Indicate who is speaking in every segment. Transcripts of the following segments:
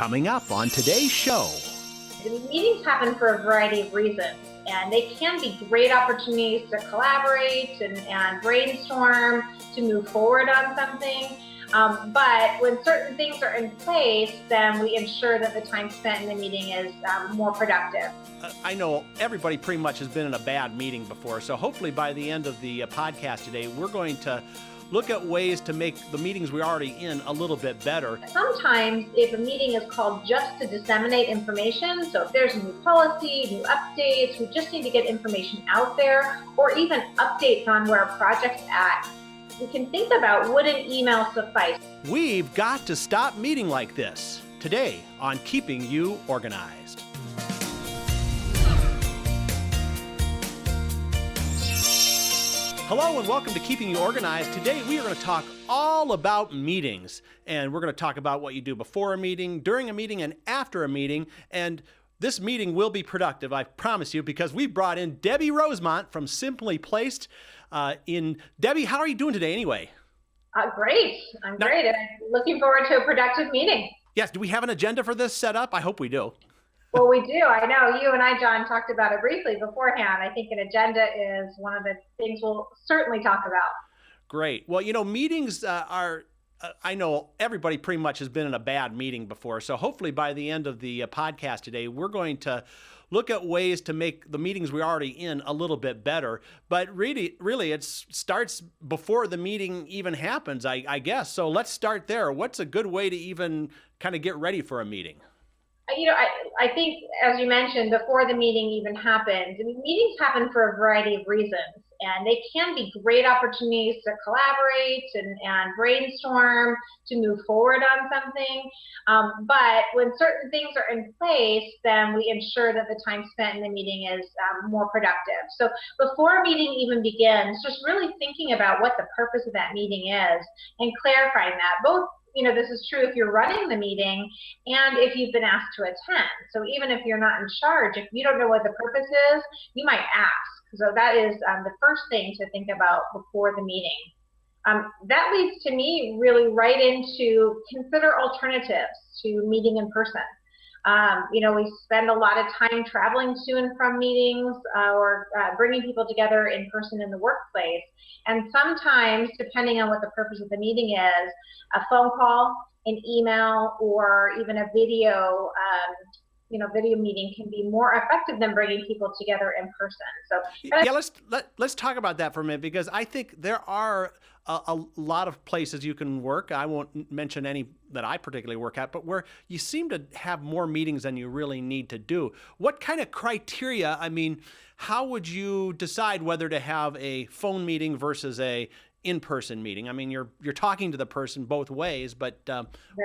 Speaker 1: Coming up on today's show.
Speaker 2: Meetings happen for a variety of reasons, and they can be great opportunities to collaborate and brainstorm, to move forward on something. But when certain things are in place, then we ensure that the time spent in the meeting is more productive.
Speaker 1: I know everybody pretty much has been in a bad meeting before, so hopefully by the end of the podcast today, we're going to look at ways to make the meetings we're already in a little bit better.
Speaker 2: Sometimes if a meeting is called just to disseminate information, so if there's a new policy, new updates, we just need to get information out there, or even updates on where a project's at, we can think about, would an email suffice?
Speaker 1: We've got to stop meeting like this. Today on Keeping You Organized. Hello and welcome to Keeping You Organized. Today we are going to talk all about meetings, and we're going to talk about what you do before a meeting, during a meeting, and after a meeting. And this meeting will be productive, I promise you, because we brought in Debbie Rosemont from Simply Placed. Debbie, how are you doing today anyway?
Speaker 2: Great. I'm great. And I'm looking forward to a productive meeting.
Speaker 1: Yes. Do we have an agenda for this set up? I hope we do.
Speaker 2: Well, we do. I know you and I, John, talked about it briefly beforehand. I think an agenda is one of the things we'll certainly talk about.
Speaker 1: Great. Well, meetings I know everybody pretty much has been in a bad meeting before. So hopefully by the end of the podcast today, we're going to look at ways to make the meetings we're already in a little bit better. But really, it starts before the meeting even happens, I guess. So let's start there. What's a good way to even kind of get ready for a meeting?
Speaker 2: I think, as you mentioned, before the meeting even happens, meetings happen for a variety of reasons, and they can be great opportunities to collaborate and brainstorm, to move forward on something. But when certain things are in place, then we ensure that the time spent in the meeting is more productive. So before a meeting even begins, just really thinking about what the purpose of that meeting is and clarifying that, both this is true if you're running the meeting and if you've been asked to attend. So even if you're not in charge, if you don't know what the purpose is, you might ask. So that is the first thing to think about before the meeting. That leads to me really right into consider alternatives to meeting in person. We spend a lot of time traveling to and from meetings or bringing people together in person in the workplace. And sometimes, depending on what the purpose of the meeting is, a phone call, an email, or even a video meeting can be more effective than bringing people together in person. So
Speaker 1: let's talk about that for a minute, because I think there are a lot of places you can work. I won't mention any that I particularly work at, but where you seem to have more meetings than you really need to do. What kind of criteria? How would you decide whether to have a phone meeting versus a in-person meeting? You're talking to the person both ways, but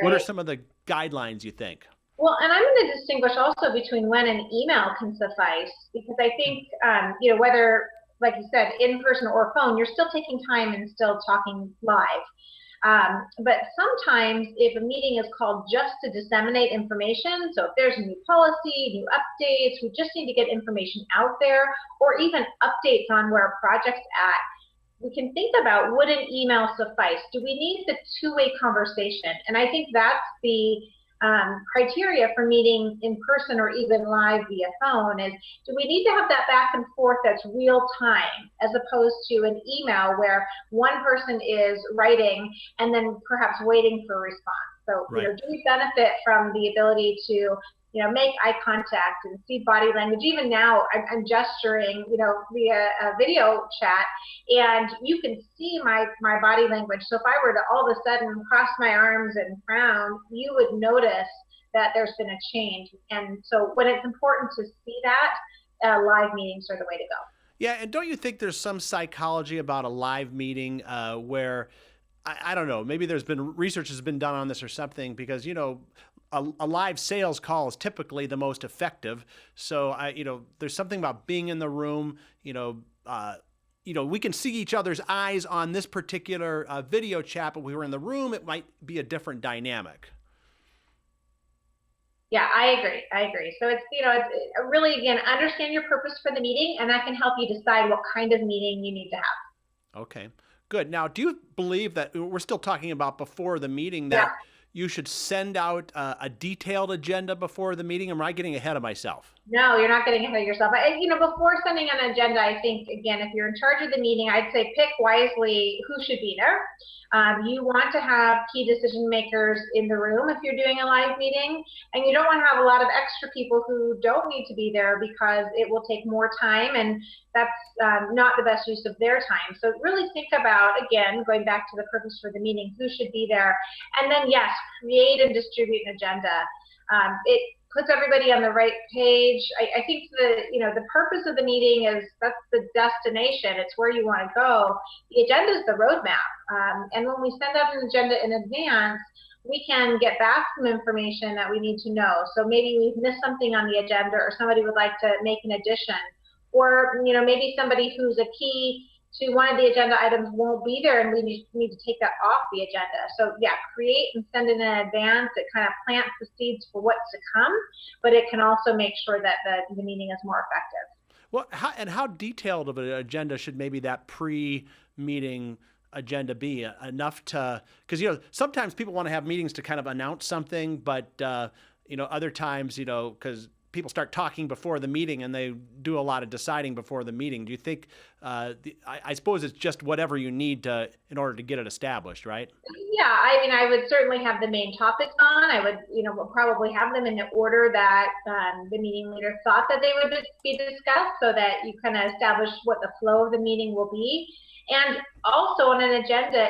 Speaker 1: What are some of the guidelines you think?
Speaker 2: Well, and I'm going to distinguish also between when an email can suffice, because I think, whether, like you said, in person or phone, you're still taking time and still talking live. But sometimes if a meeting is called just to disseminate information, so if there's a new policy, new updates, we just need to get information out there, or even updates on where a project's at, we can think about, would an email suffice? Do we need the two-way conversation? And I think that's the criteria for meeting in person or even live via phone is, do we need to have that back and forth that's real time, as opposed to an email where one person is writing and then perhaps waiting for a response? So,
Speaker 1: right.
Speaker 2: Do we benefit from the ability to make eye contact and see body language? Even now, I'm gesturing, via a video chat, and you can see my body language. So if I were to all of a sudden cross my arms and frown, you would notice that there's been a change. And so when it's important to see that, live meetings are the way to go.
Speaker 1: Yeah, and don't you think there's some psychology about a live meeting where, I don't know, maybe there's been research has been done on this or something, because, a live sales call is typically the most effective. So there's something about being in the room. We can see each other's eyes on this particular video chat, but if we were in the room, it might be a different dynamic.
Speaker 2: Yeah, I agree. So it's really, again, understand your purpose for the meeting, and that can help you decide what kind of meeting you need to have.
Speaker 1: Okay, good. Now, do you believe that we're still talking about before the meeting, that you should send out a detailed agenda before the meeting? Am I getting ahead of myself?
Speaker 2: No, you're not getting ahead of yourself. Before sending an agenda, I think, again, if you're in charge of the meeting, I'd say pick wisely who should be there. You want to have key decision makers in the room if you're doing a live meeting, and you don't want to have a lot of extra people who don't need to be there because it will take more time, and that's not the best use of their time. So really think about, again, going back to the purpose for the meeting, who should be there, and then yes, create and distribute an agenda. It puts everybody on the right page. I think the purpose of the meeting that's the destination. It's where you want to go. The agenda is the roadmap. And when we send out an agenda in advance, we can get back some information that we need to know. So maybe we've missed something on the agenda, or somebody would like to make an addition, or maybe somebody who's a key to one of the agenda items won't be there, and we need to take that off the agenda. So yeah, create and send in advance. It kind of plants the seeds for what's to come, but it can also make sure that the meeting is more effective.
Speaker 1: Well, how detailed of an agenda should maybe that pre-meeting agenda be? Enough to, because sometimes people want to have meetings to kind of announce something, but other times because people start talking before the meeting and they do a lot of deciding before the meeting. Do you think, I suppose it's just whatever you need in order to get it established, right?
Speaker 2: Yeah, I would certainly have the main topics on. I would, we'll probably have them in the order that the meeting leader thought that they would be discussed, so that you kind of establish what the flow of the meeting will be. And also on an agenda,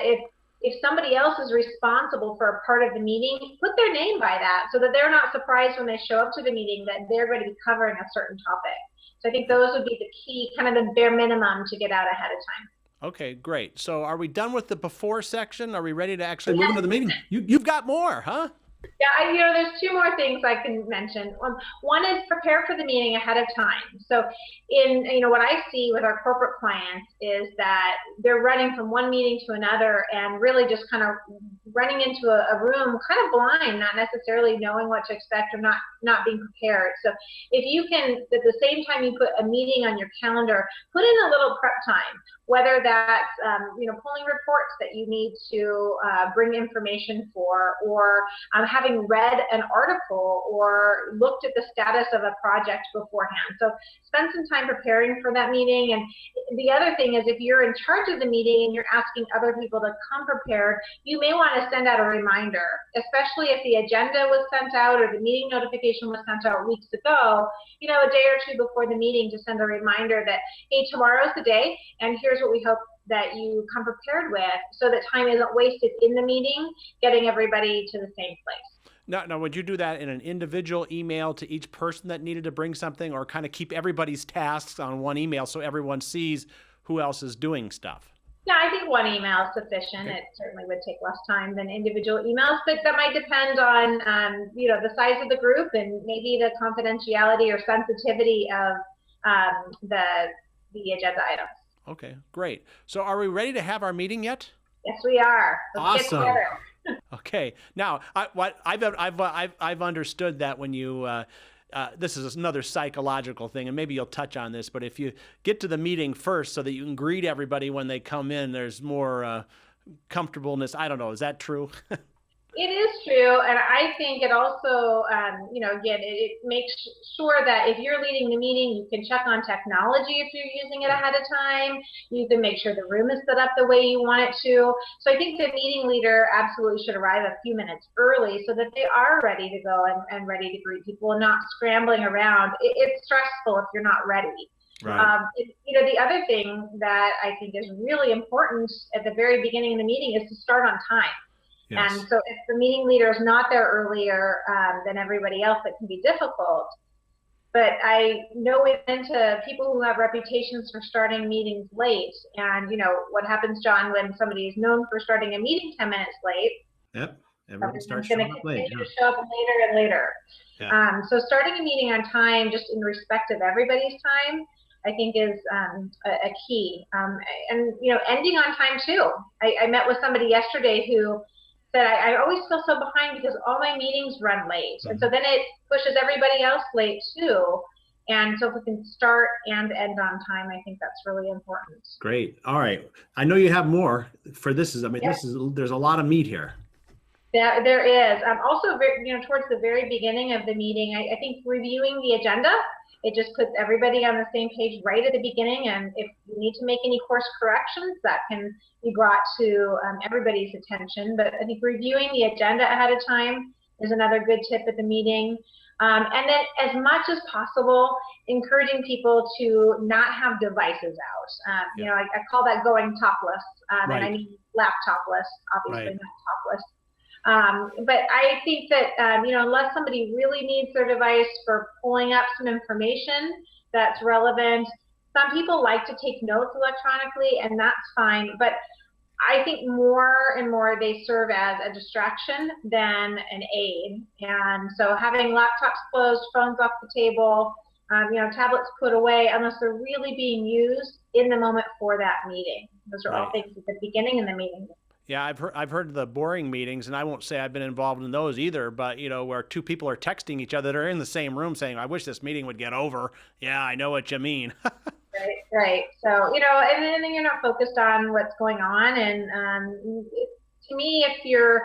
Speaker 2: if somebody else is responsible for a part of the meeting, put their name by that, so that they're not surprised when they show up to the meeting that they're going to be covering a certain topic. So I think those would be the key, kind of the bare minimum to get out ahead of time.
Speaker 1: Okay, great. So are we done with the before section? Are we ready to actually move into the meeting? You've got more, huh?
Speaker 2: Yeah, there's two more things I can mention. One is prepare for the meeting ahead of time. So what I see with our corporate clients is that they're running from one meeting to another and really just kind of running into a room kind of blind, not necessarily knowing what to expect, or not being prepared. So if you can, at the same time you put a meeting on your calendar, put in a little prep time, whether that's pulling reports that you need to bring information for, or having read an article or looked at the status of a project beforehand. So spend some time preparing for that meeting. And the other thing is, if you're in charge of the meeting and you're asking other people to come prepared, you may want to send out a reminder, especially if the agenda was sent out or the meeting notification was sent out weeks ago, a day or two before the meeting, to send a reminder that, hey, tomorrow's the day, and here's what we hope that you come prepared with, so that time isn't wasted in the meeting getting everybody to the same place.
Speaker 1: Now, would you do that in an individual email to each person that needed to bring something, or kind of keep everybody's tasks on one email so everyone sees who else is doing stuff?
Speaker 2: Yeah, I think one email is sufficient. Okay. It certainly would take less time than individual emails, but that might depend on the size of the group and maybe the confidentiality or sensitivity of the agenda items.
Speaker 1: Okay, great. So are we ready to have our meeting yet?
Speaker 2: Yes, we are. Let's
Speaker 1: awesome. Get together. Okay. Now, I've understood that when you this is another psychological thing, and maybe you'll touch on this, but if you get to the meeting first so that you can greet everybody when they come in, there's more comfortableness. I don't know. Is that true?
Speaker 2: It is true, and I think it also, again, it makes sure that if you're leading the meeting, you can check on technology if you're using it ahead of time. You can make sure the room is set up the way you want it to. So I think the meeting leader absolutely should arrive a few minutes early so that they are ready to go and ready to greet people and not scrambling around. It's stressful if you're not ready.
Speaker 1: Right.
Speaker 2: The other thing that I think is really important at the very beginning of the meeting is to start on time. Yes. And so if the meeting leader is not there earlier than everybody else, it can be difficult. But I know we've been to people who have reputations for starting meetings late. And what happens, John, when somebody is known for starting a meeting 10 minutes late?
Speaker 3: Yep, everyone starts showing up late.
Speaker 2: To show up later and later. Yeah. So starting a meeting on time, just in respect of everybody's time, I think is a key. And ending on time too. I met with somebody yesterday who said, I always feel so behind because all my meetings run late. Mm-hmm. And so then it pushes everybody else late too. And so if we can start and end on time, I think that's really important.
Speaker 3: Great. All right. I know you have more for this. There's a lot of meat here.
Speaker 2: There is. Also, towards the very beginning of the meeting, I think reviewing the agenda, it just puts everybody on the same page right at the beginning. And if you need to make any course corrections, that can be brought to everybody's attention. But I think reviewing the agenda ahead of time is another good tip at the meeting. And then as much as possible, encouraging people to not have devices out. I call that going topless.
Speaker 1: Right.
Speaker 2: And I mean laptopless, obviously,
Speaker 1: Right.
Speaker 2: not topless. But I think that, unless somebody really needs their device for pulling up some information that's relevant, some people like to take notes electronically, and that's fine. But I think more and more they serve as a distraction than an aid. And so having laptops closed, phones off the table, tablets put away, unless they're really being used in the moment for that meeting. Those are all things at the beginning of the meeting.
Speaker 1: Yeah, I've heard the boring meetings, and I won't say I've been involved in those either, but where two people are texting each other that are in the same room saying, I wish this meeting would get over. Yeah, I know what you mean.
Speaker 2: Right. So, and then you're not focused on what's going on. And to me, if you're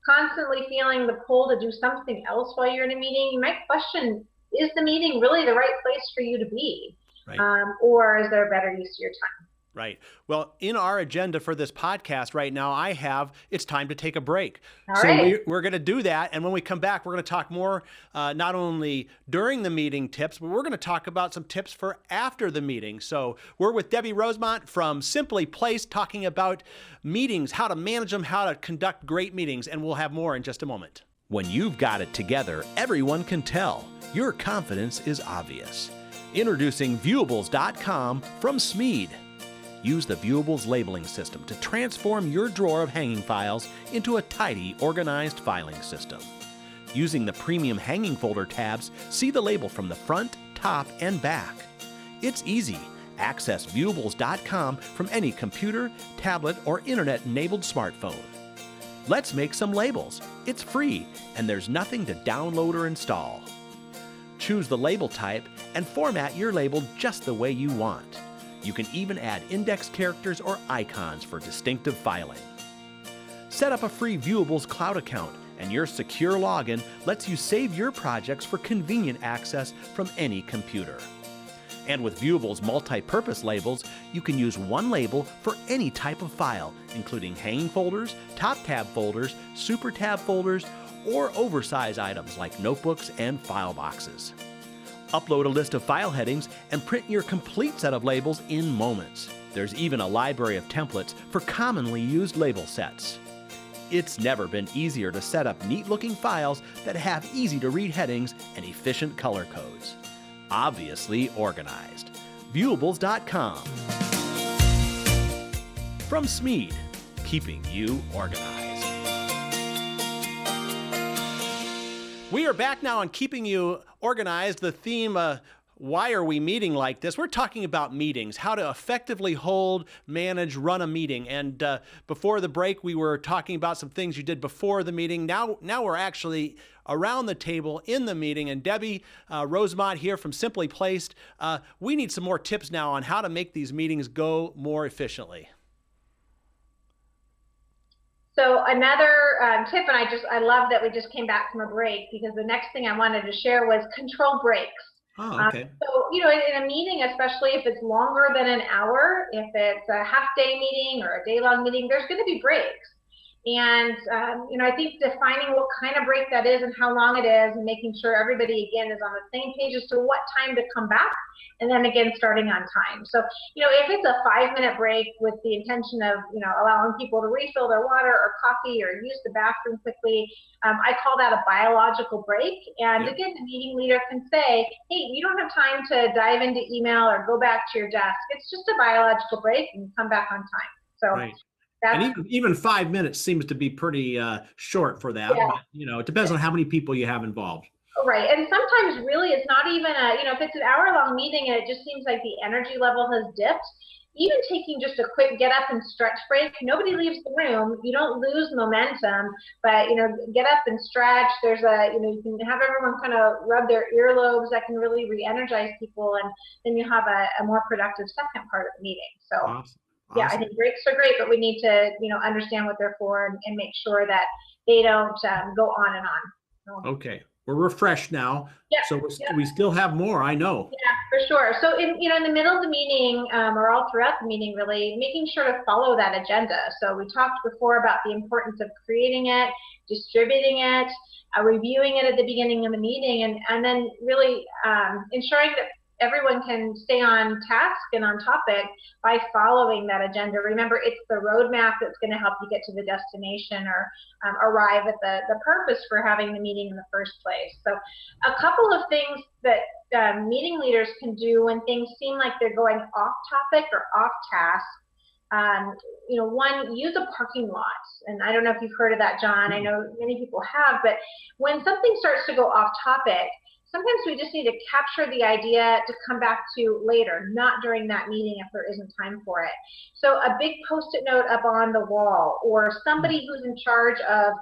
Speaker 2: constantly feeling the pull to do something else while you're in a meeting, you might question, is the meeting really the right place for you to be?
Speaker 1: Right.
Speaker 2: Or is there a better use of your time?
Speaker 1: Right. Well, in our agenda for this podcast right now, I have, it's time to take a break.
Speaker 2: All
Speaker 1: so
Speaker 2: right.
Speaker 1: we're going to do that. And when we come back, we're going to talk more, not only during the meeting tips, but we're going to talk about some tips for after the meeting. So we're with Debbie Rosemont from Simply Placed, talking about meetings, how to manage them, how to conduct great meetings. And we'll have more in just a moment. When you've got it together, everyone can tell. Your confidence is obvious. Introducing Viewables.com from Smead. Use the Viewables labeling system to transform your drawer of hanging files into a tidy, organized filing system. Using the premium hanging folder tabs, see the label from the front, top, and back. It's easy. Access Viewables.com from any computer, tablet, or internet-enabled smartphone. Let's make some labels. It's free, and there's nothing to download or install. Choose the label type and format your label just the way you want. You can even add index characters or icons for distinctive filing. Set up a free Viewables cloud account, and your secure login lets you save your projects for convenient access from any computer. And with Viewables multi-purpose labels, you can use one label for any type of file, including hanging folders, top tab folders, super tab folders, or oversize items like notebooks and file boxes. Upload a list of file headings and print your complete set of labels in moments. There's even a library of templates for commonly used label sets. It's never been easier to set up neat-looking files that have easy-to-read headings and efficient color codes. Obviously organized. Viewables.com. From Smead, keeping you organized. We are back now on Keeping You Organized. The theme, why are we meeting like this? We're talking about meetings, how to effectively hold, manage, run a meeting. And before the break, we were talking about some things you did before the meeting. Now we're actually around the table in the meeting. And Debbie Rosemont here from Simply Placed, we need some more tips now on how to make these meetings go more efficiently.
Speaker 2: So another tip, and I love that we just came back from a break, because the next thing I wanted to share was control breaks.
Speaker 3: Oh, okay.
Speaker 2: So, in a meeting, especially if it's longer than an hour, if it's a half-day meeting or a day-long meeting, there's going to be breaks. And, I think defining what kind of break that is and how long it is, and making sure everybody, again, is on the same page as to what time to come back, and then, again, starting on time. So, if it's a 5-minute break with the intention of, allowing people to refill their water or coffee or use the bathroom quickly, I call that a biological break. And, again, the meeting leader can say, hey, you don't have time to dive into email or go back to your desk. It's just a biological break, and come back on time. So.
Speaker 3: Right. And even 5 minutes seems to be pretty short for that.
Speaker 2: Yeah.
Speaker 3: But, it depends on how many people you have involved.
Speaker 2: Right. And sometimes really it's not even if it's an hour-long meeting and it just seems like the energy level has dipped, even taking just a quick get up and stretch break, nobody leaves the room, you don't lose momentum, but, get up and stretch. There's you can have everyone kind of rub their earlobes. That can really re-energize people, and then you have a more productive second part of the meeting. So.
Speaker 3: Awesome.
Speaker 2: Yeah, I
Speaker 3: Awesome.
Speaker 2: think breaks are great, but we need to, understand what they're for and make sure that they don't go on and on. So,
Speaker 3: Okay. We're refreshed now.
Speaker 2: yeah,
Speaker 3: So
Speaker 2: yeah,
Speaker 3: we still have more, I know.
Speaker 2: yeah, for sure. So in the middle of the meeting, or all throughout the meeting, really making sure to follow that agenda. So we talked before about the importance of creating it, distributing it, reviewing it at the beginning of the meeting, and then really ensuring that everyone can stay on task and on topic by following that agenda. Remember, it's the roadmap that's going to help you get to the destination or arrive at the purpose for having the meeting in the first place. So a couple of things that meeting leaders can do when things seem like they're going off topic or off task. One, use a parking lot. And I don't know if you've heard of that, John. I know many people have, but when something starts to go off topic, sometimes we just need to capture the idea to come back to later, not during that meeting if there isn't time for it. So a big post-it note up on the wall, or somebody who's in charge of,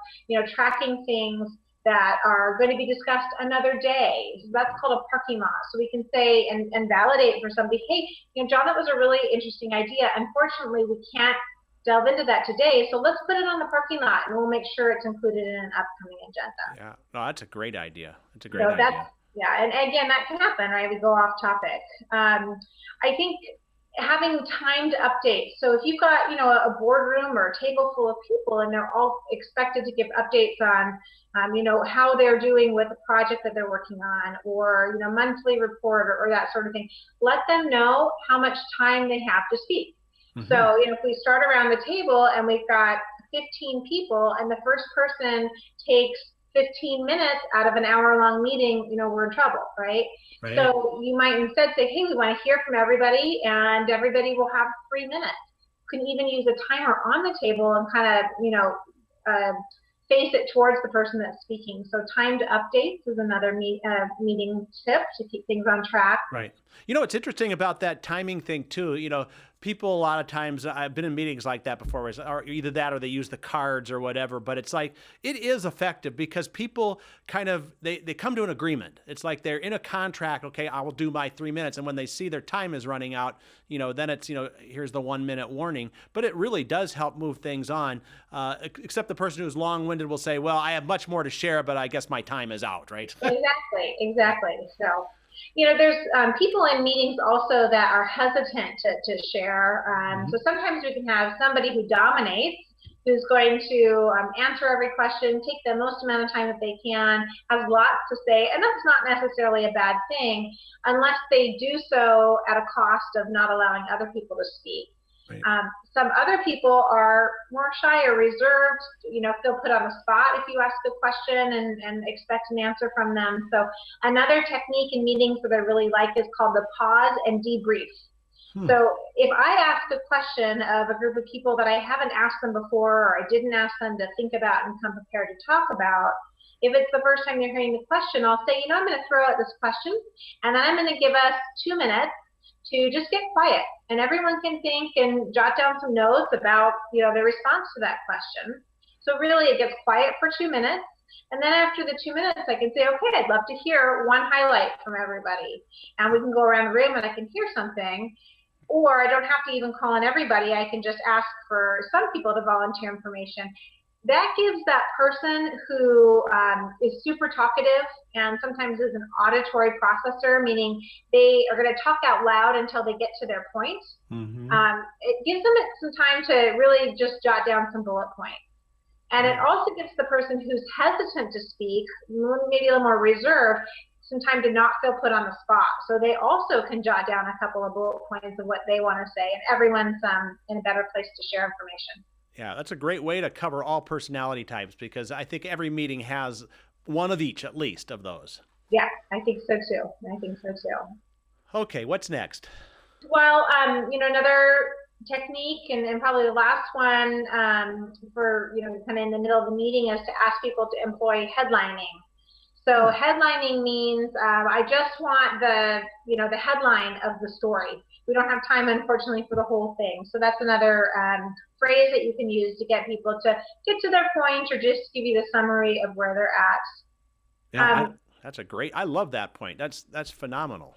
Speaker 2: tracking things that are going to be discussed another day. So that's called a parking lot. So we can say and validate for somebody, hey, John, that was a really interesting idea. Unfortunately, we can't delve into that today. So let's put it on the parking lot and we'll make sure it's included in an upcoming agenda.
Speaker 1: Yeah, no, that's a great idea. It's a great idea.
Speaker 2: Yeah, and again, that can happen, right? We go off topic. I think having timed updates. So if you've got, a boardroom or a table full of people and they're all expected to give updates on, how they're doing with the project that they're working on, or, monthly report or that sort of thing, let them know how much time they have to speak. Mm-hmm. So, if we start around the table and we've got 15 people and the first person takes 15 minutes out of an hour-long meeting, we're in trouble, right? So you might instead say, hey, we want to hear from everybody, and everybody will have 3 minutes. You can even use a timer on the table and kind of, face it towards the person that's speaking. So timed updates is another meeting tip to keep things on track.
Speaker 1: Right. What's interesting about that timing thing too, people a lot of times, I've been in meetings like that before, or either that or they use the cards or whatever, but it's like, it is effective because people kind of, they come to an agreement. It's like they're in a contract, okay, I will do my 3 minutes. And when they see their time is running out, then it's, here's the 1 minute warning, but it really does help move things on, except the person who's long-winded will say, well, I have much more to share, but I guess my time is out, right?
Speaker 2: Exactly. So, there's people in meetings also that are hesitant to share. So sometimes we can have somebody who dominates, who's going to answer every question, take the most amount of time that they can, has lots to say, and that's not necessarily a bad thing, unless they do so at a cost of not allowing other people to speak. Right. Some other people are more shy or reserved, feel put on the spot if you ask a question and expect an answer from them. So another technique in meetings that I really like is called the pause and debrief. So if I ask a question of a group of people that I haven't asked them before, or I didn't ask them to think about and come prepared to talk about, if it's the first time they're hearing the question, I'll say, I'm going to throw out this question, and then I'm going to give us 2 minutes to just get quiet, and everyone can think and jot down some notes about their response to that question. So really it gets quiet for 2 minutes, and then after the 2 minutes I can say, okay, I'd love to hear one highlight from everybody, and we can go around the room and I can hear something. Or I don't have to even call on everybody, I can just ask for some people to volunteer information. That gives that person who is super talkative and sometimes is an auditory processor, meaning they are going to talk out loud until they get to their point. It gives them some time to really just jot down some bullet points. And it also gives the person who's hesitant to speak, maybe a little more reserved, some time to not feel put on the spot. So they also can jot down a couple of bullet points of what they want to say, and everyone's in a better place to share information.
Speaker 1: Yeah, that's a great way to cover all personality types, because I think every meeting has one of each, at least, of those.
Speaker 2: Yeah, I think so too.
Speaker 1: Okay, what's next?
Speaker 2: Well, another technique and probably the last one for, kind of in the middle of the meeting is to ask people to employ headlining. So headlining means I just want the headline of the story. We don't have time, unfortunately, for the whole thing. So that's another phrase that you can use to get people to get to their point, or just give you the summary of where they're at.
Speaker 1: Yeah, that's a great. I love that point. That's phenomenal.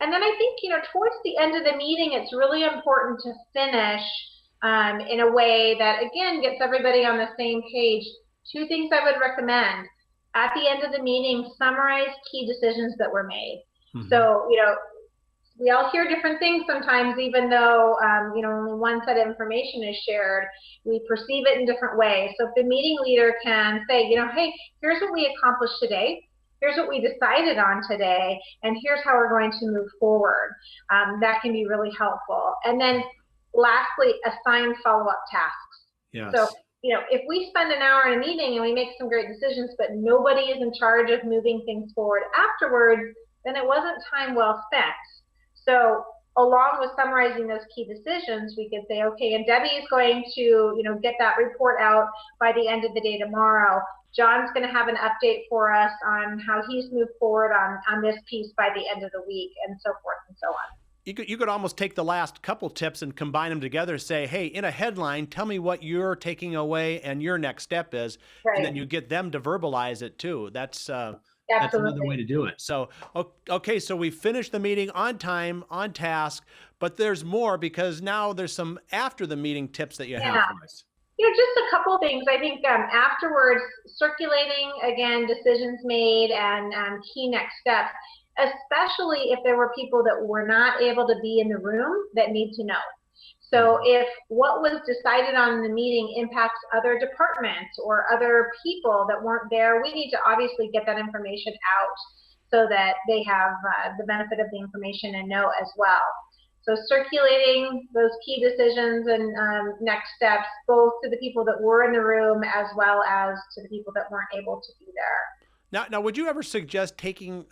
Speaker 2: And then I think, towards the end of the meeting, it's really important to finish in a way that, again, gets everybody on the same page. Two things I would recommend. At the end of the meeting, summarize key decisions that were made. Mm-hmm. So, we all hear different things sometimes, even though, only one set of information is shared. We perceive it in different ways. So if the meeting leader can say, hey, here's what we accomplished today. Here's what we decided on today, and here's how we're going to move forward. That can be really helpful. And then lastly, assign follow-up tasks.
Speaker 3: Yes.
Speaker 2: So, if we spend an hour in a meeting and we make some great decisions, but nobody is in charge of moving things forward afterwards, then it wasn't time well spent. So along with summarizing those key decisions, we could say, okay, and Debbie is going to, get that report out by the end of the day tomorrow. John's going to have an update for us on how he's moved forward on this piece by the end of the week, and so forth and so on.
Speaker 1: You could almost take the last couple tips and combine them together. Say, hey, in a headline, tell me what you're taking away and your next step is, right. And then you get them to verbalize it too. That's
Speaker 3: another way to do it.
Speaker 1: So, okay, so we finished the meeting on time, on task, but there's more because now there's some after the meeting tips that you have for us.
Speaker 2: Just a couple things. I think afterwards, circulating, again, decisions made and key next steps, especially if there were people that were not able to be in the room that need to know. So if what was decided on in the meeting impacts other departments or other people that weren't there, we need to obviously get that information out so that they have the benefit of the information and know as well. So circulating those key decisions and next steps, both to the people that were in the room as well as to the people that weren't able to be there.
Speaker 1: Now, would you ever suggest taking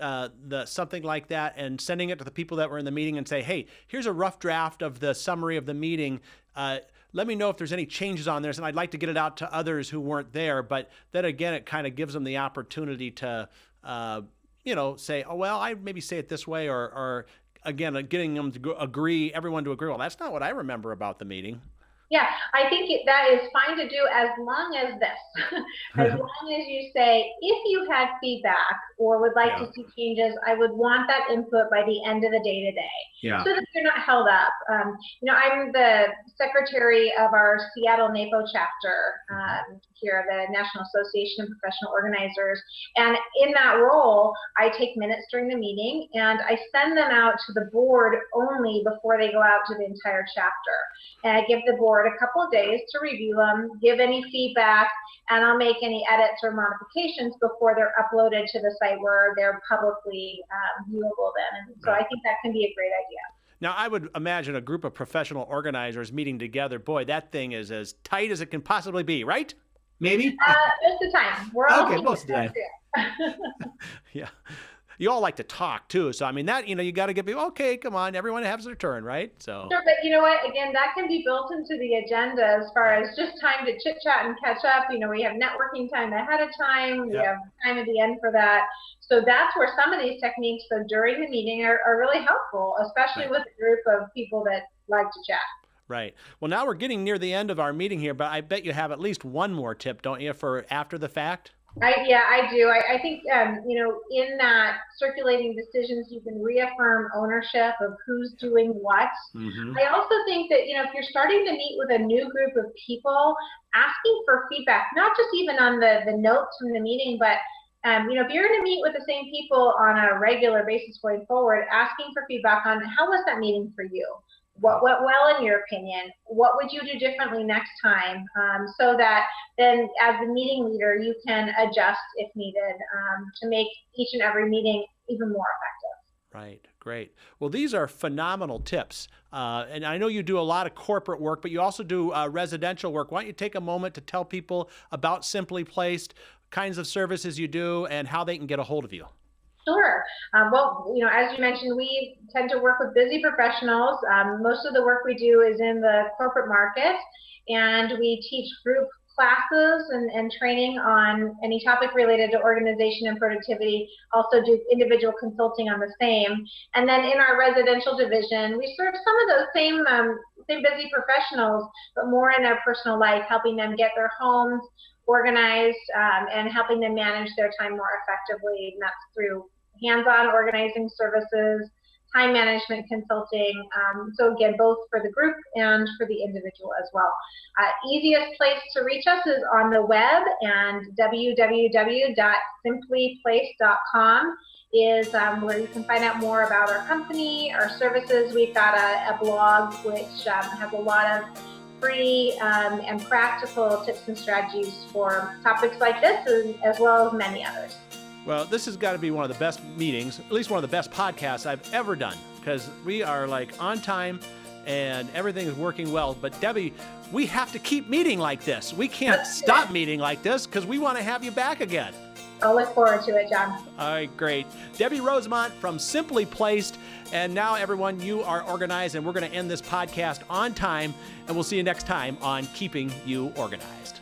Speaker 1: something like that and sending it to the people that were in the meeting and say, hey, here's a rough draft of the summary of the meeting. Let me know if there's any changes on this, and I'd like to get it out to others who weren't there. But then again, it kind of gives them the opportunity to, say, oh, well, I maybe say it this way, or again, getting them to everyone to agree. Well, that's not what I remember about the meeting.
Speaker 2: Yeah, I think that is fine to do as long as this. As long as you say, if you had feedback or would like to see changes, I would want that input by the end of the day today.
Speaker 3: Yeah.
Speaker 2: So that you're not held up. I'm the secretary of our Seattle NAPO chapter here, the National Association of Professional Organizers. And in that role, I take minutes during the meeting and I send them out to the board only before they go out to the entire chapter. And I give the board a couple of days to review them, give any feedback, and I'll make any edits or modifications before they're uploaded to the site where they're publicly viewable then. And so I think that can be a great idea.
Speaker 1: Now, I would imagine a group of professional organizers meeting together. Boy, that thing is as tight as it can possibly be, right?
Speaker 3: Maybe?
Speaker 2: Most of the time. We're all
Speaker 3: okay, most of the time.
Speaker 1: Yeah. You all like to talk too. So, I mean, that, you got to get people, okay, come on, everyone has their turn, right? So.
Speaker 2: Sure, but you know what? Again, that can be built into the agenda as far as just time to chit chat and catch up. We have networking time ahead of time. We have time at the end for that. So that's where some of these techniques, so during the meeting, are really helpful, especially with a group of people that like to chat.
Speaker 1: Right. Well, now we're getting near the end of our meeting here, but I bet you have at least one more tip, don't you, for after the fact?
Speaker 2: I do. I think, in that circulating decisions, you can reaffirm ownership of who's doing what. Mm-hmm. I also think that, if you're starting to meet with a new group of people, asking for feedback, not just even on the notes from the meeting, but if you're going to meet with the same people on a regular basis going forward, asking for feedback on how was that meeting for you? What went well in your opinion? What would you do differently next time? So that then as the meeting leader, you can adjust if needed to make each and every meeting even more effective.
Speaker 1: Right. Great. Well, these are phenomenal tips. And I know you do a lot of corporate work, but you also do residential work. Why don't you take a moment to tell people about Simply Placed, kinds of services you do, and how they can get a hold of you?
Speaker 2: Sure. Well, as you mentioned, we tend to work with busy professionals. Most of the work we do is in the corporate market, and we teach group classes and training on any topic related to organization and productivity, also do individual consulting on the same. And then in our residential division, we serve some of those same busy professionals, but more in their personal life, helping them get their homes organized and helping them manage their time more effectively. And that's through hands-on organizing services, time management consulting. So again, both for the group and for the individual as well. Easiest place to reach us is on the web, and www.simplyplace.com is where you can find out more about our company, our services. We've got a blog which has a lot of free and practical tips and strategies for topics like this, as well as many others.
Speaker 1: Well, this has got to be one of the best meetings, at least one of the best podcasts I've ever done, because we are like on time and everything is working well. But Debbie, we have to keep meeting like this. We can't stop meeting like this because we want to have you back again.
Speaker 2: I'll look forward to it, John.
Speaker 1: All right, great. Debbie Rosemont from Simply Placed. And now, everyone, you are organized, and we're going to end this podcast on time, and we'll see you next time on Keeping You Organized.